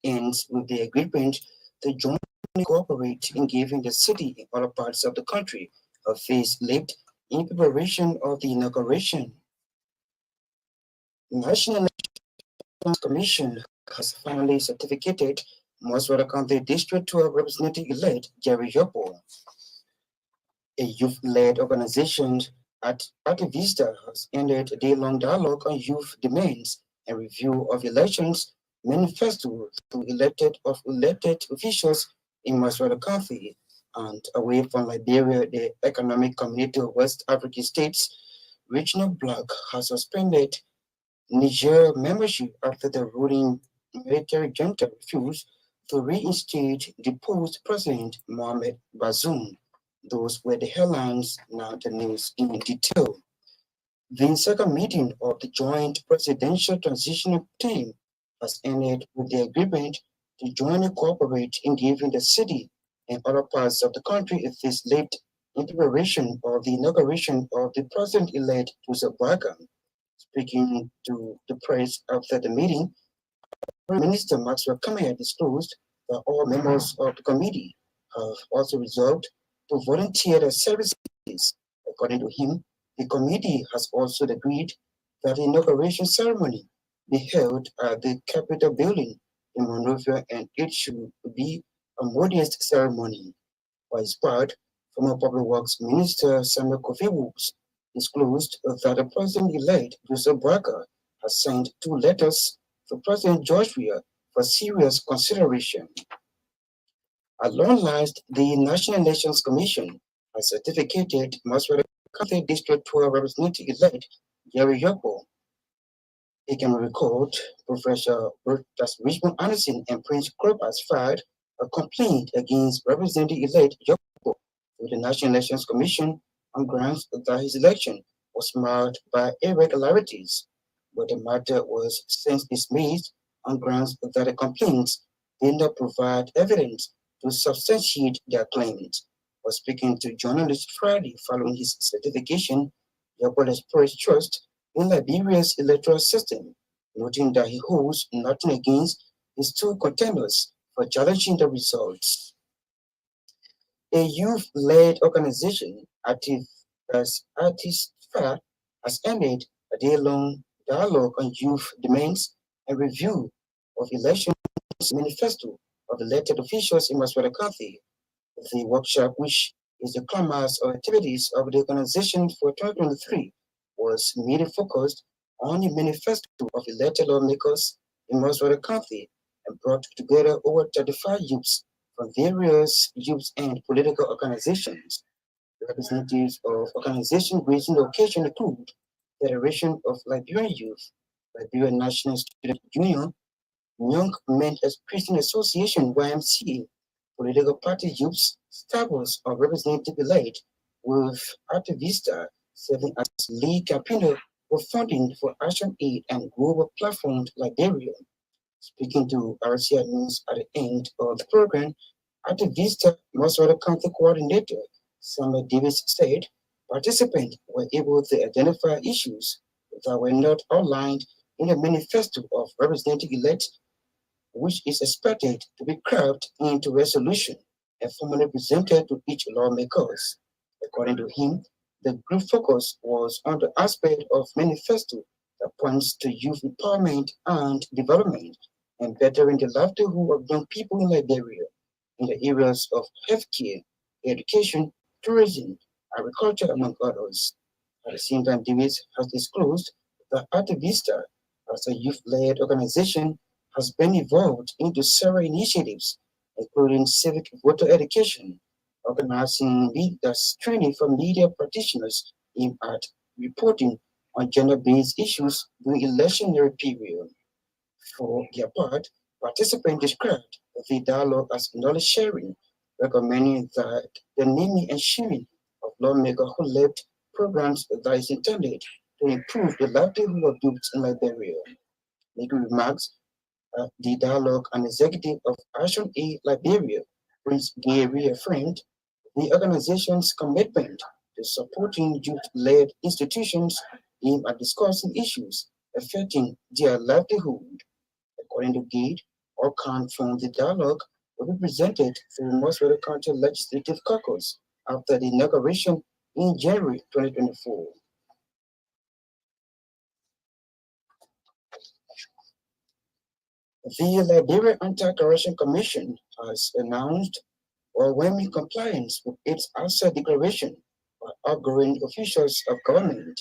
Ends with the agreement to jointly cooperate in giving the city and other parts of the country a facelift in preparation of the inauguration. National Elections Commission has finally certificated Moswara County District 12 Representative-elect Jerry Yopo. A youth-led organization at Vista has ended a day-long dialogue on youth demands and review of elections manifesto to elected officials in Maswara County and away from Liberia, the Economic Community of West African States Regional Bloc has suspended Niger membership after the ruling military junta refused to reinstate deposed President Mohamed Bazoum. Those were the headlines, now the news in detail. The second meeting of the Joint Presidential Transitional Team has ended with the agreement to jointly cooperate in giving the city and other parts of the country a facelift in preparation of the inauguration of the President-elect Joseph Barker. Speaking to the press after the meeting, Prime Minister Maxwell Kamea disclosed that all members of the committee have also resolved to volunteer their services. According to him, the committee has also agreed that the inauguration ceremony be held at the Capitol building in Monrovia and it should be a modest ceremony. For his part, former Public Works Minister Samuel Kofi Woods disclosed that the President-elect Joseph Barker has sent 2 letters to President George Weah for serious consideration. At long last, the National Elections Commission has certificated Maswara County District 12 Representative-elect Jerry Yopo. It can be recalled Professor Richmond Anderson and Prince Kropas filed a complaint against Representative-elect Yopo to the National Elections Commission on grounds that his election was marked by irregularities, but the matter was since dismissed on grounds that the complaints did not provide evidence to substantiate their claims. While speaking to journalists Friday following his certification, Yopo expressed trust in Liberia's electoral system, noting that he holds nothing against his 2 contenders for challenging the results. A youth-led organization, Artist Fair, has ended a day-long dialogue on youth demands and review of elections manifesto of elected officials in Maswara County. The workshop, which is the climax of activities of the organization for 2023, was mainly focused on the manifesto of elected lawmakers in Maswara County and brought together over 35 youths from various youth and political organizations. The representatives of organizations raising the occasion include Federation of Liberian Youth, Liberian National Student Union, Young Men Christian Association (YMCA), political party youths, staffers of representative-elect, with Vista serving as lead campaigner for funding for Action Aid and Global Platform Liberia. Speaking to RCI News at the end of the program, Vista Maswara County Coordinator Samuel Davis said participants were able to identify issues that were not outlined in the manifesto of representative-elect, which is expected to be crafted into resolution and formally presented to each lawmakers. According to him, the group focus was on the aspect of manifesto that points to youth empowerment and development and bettering the livelihood of young people in Liberia in the areas of healthcare, education, tourism, agriculture, among others. At the same time, Davis has disclosed that Vista, as a youth-led organization, has been evolved into several initiatives, including civic voter education, organizing leaders training for media practitioners aimed at reporting on gender-based issues during electionary period. For their part, participants described the dialogue as knowledge sharing, recommending that the naming and sharing of lawmakers who led programs that is intended to improve the livelihood of youths in Liberia. Making remarks, the dialogue and executive of Action Aid Liberia, Prince Gay reaffirmed the organization's commitment to supporting youth-led institutions aimed at discussing issues affecting their livelihood. According to Gade, outcome from the dialogue will be presented to the Moswell County Legislative Caucus after the inauguration in January 2024. The Liberia Anti-Corruption Commission has announced overwhelming compliance with its asset declaration by outgoing officials of government.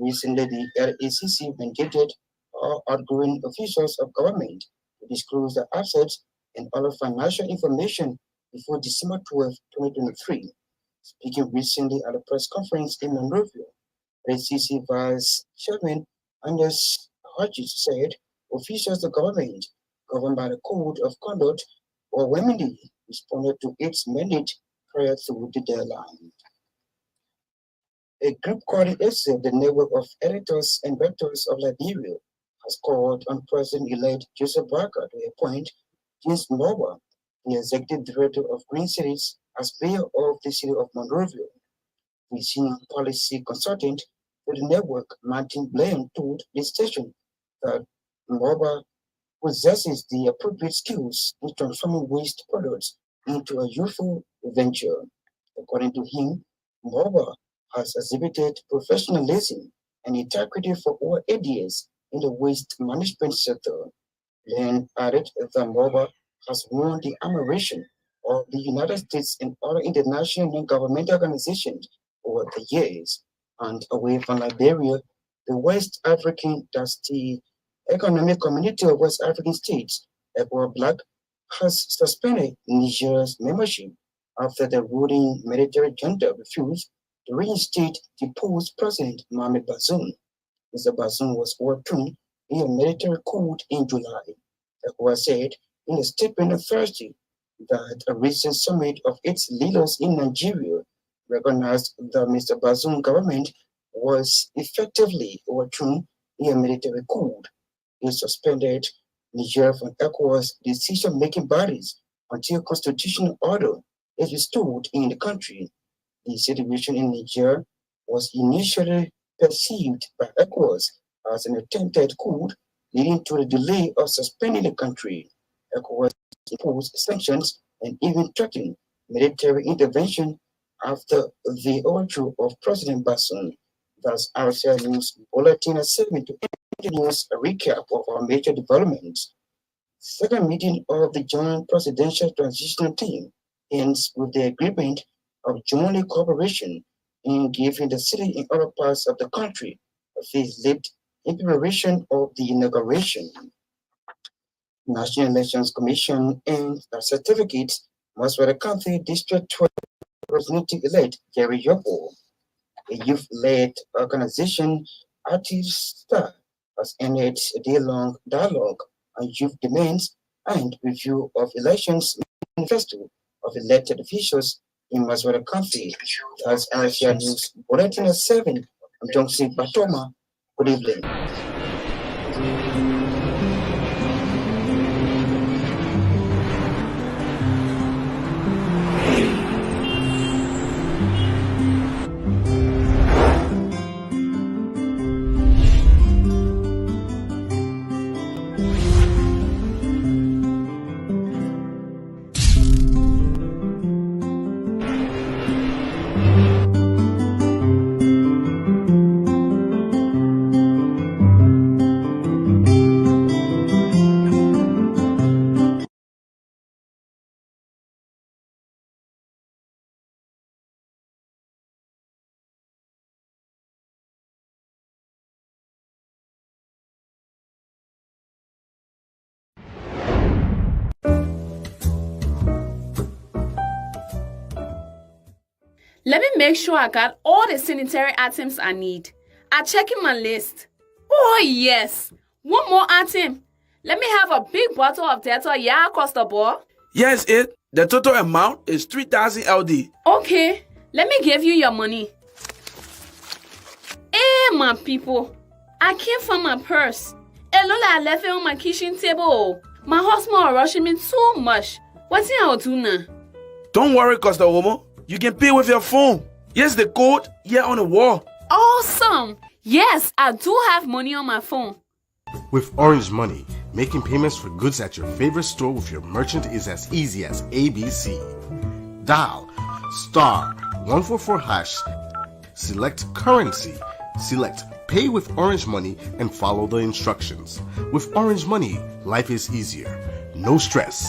Recently, the LACC mandated all outgoing officials of government to disclose their assets and other financial information before December 12, 2023. Speaking recently at a press conference in Monrovia, LACC Vice Chairman Anders Hodges said officials of government governed by the Code of Conduct overwhelmingly responded to its mandate prior to the deadline. A group called the Network of Editors and Rectors of Liberia has called on President-elect Joseph Barker to appoint James Mower, the Executive Director of Green Cities, as mayor of the city of Monrovia. The senior policy consultant for the network, Martin Blaine, told the station that Mower possesses the appropriate skills in transforming waste products into a useful venture. According to him, Mower has exhibited professionalism and integrity for over 8 years in the waste management sector. Then added that Mower has won the admiration of the United States and other international non-governmental organizations over the years. And away from Liberia, the West African, that's the Economic Community of West African States, ECOWAS Black, has suspended Niger's membership after the ruling military junta refused to reinstate deposed President Mohamed Bazoum. Mr. Bazoum was overthrown in a military coup in July. ECOWAS said in a statement on Thursday that a recent summit of its leaders in Nigeria recognized that Mr. Bazoum's government was effectively overthrown in a military coup. It suspended Niger from ECOWAS decision-making bodies until constitutional order is restored in the country. The situation in Niger was initially perceived by ECOWAS as an attempted coup, leading to the delay of suspending the country. ECOWAS imposed sanctions and even threatened military intervention after the overthrow of President Bazoum. Thus, RCI News Bulletin at 7 to introduce a recap of our major developments. Second meeting of the Joint Presidential Transitional Team ends with the agreement of joint cooperation in giving the city and other parts of the country a facelift in preparation of the inauguration. National Elections Commission and the certificates must be the County District 12 Representative-elect Jerry Yopo. A youth-led organization, Active Star, has ended a day-long dialogue on youth demands and review of elections manifesto of elected officials in Maswara County. That's RCI News Bulletin at 7. I'm Johnson Batoma. Good evening. Let me make sure I got all the sanitary items I need. I'm checking my list. Oh, yes. One more item. Let me have a big bottle of Dettol, yeah, Costa Boy. Yes, it. The total amount is 3,000 LD. Okay, let me give you your money. Hey, my people. I can't find my purse. Lola, I left it on my kitchen table. My husband is rushing me too much. What's I'll do now? Don't worry, Costa Homo. You can pay with your phone. Here's the code here on the wall. Awesome. Yes, I do have money on my phone. With Orange Money, making payments for goods at your favorite store with your merchant is as easy as ABC. Dial *144#, select currency, select Pay with Orange Money, and follow the instructions. With Orange Money, life is easier. No stress.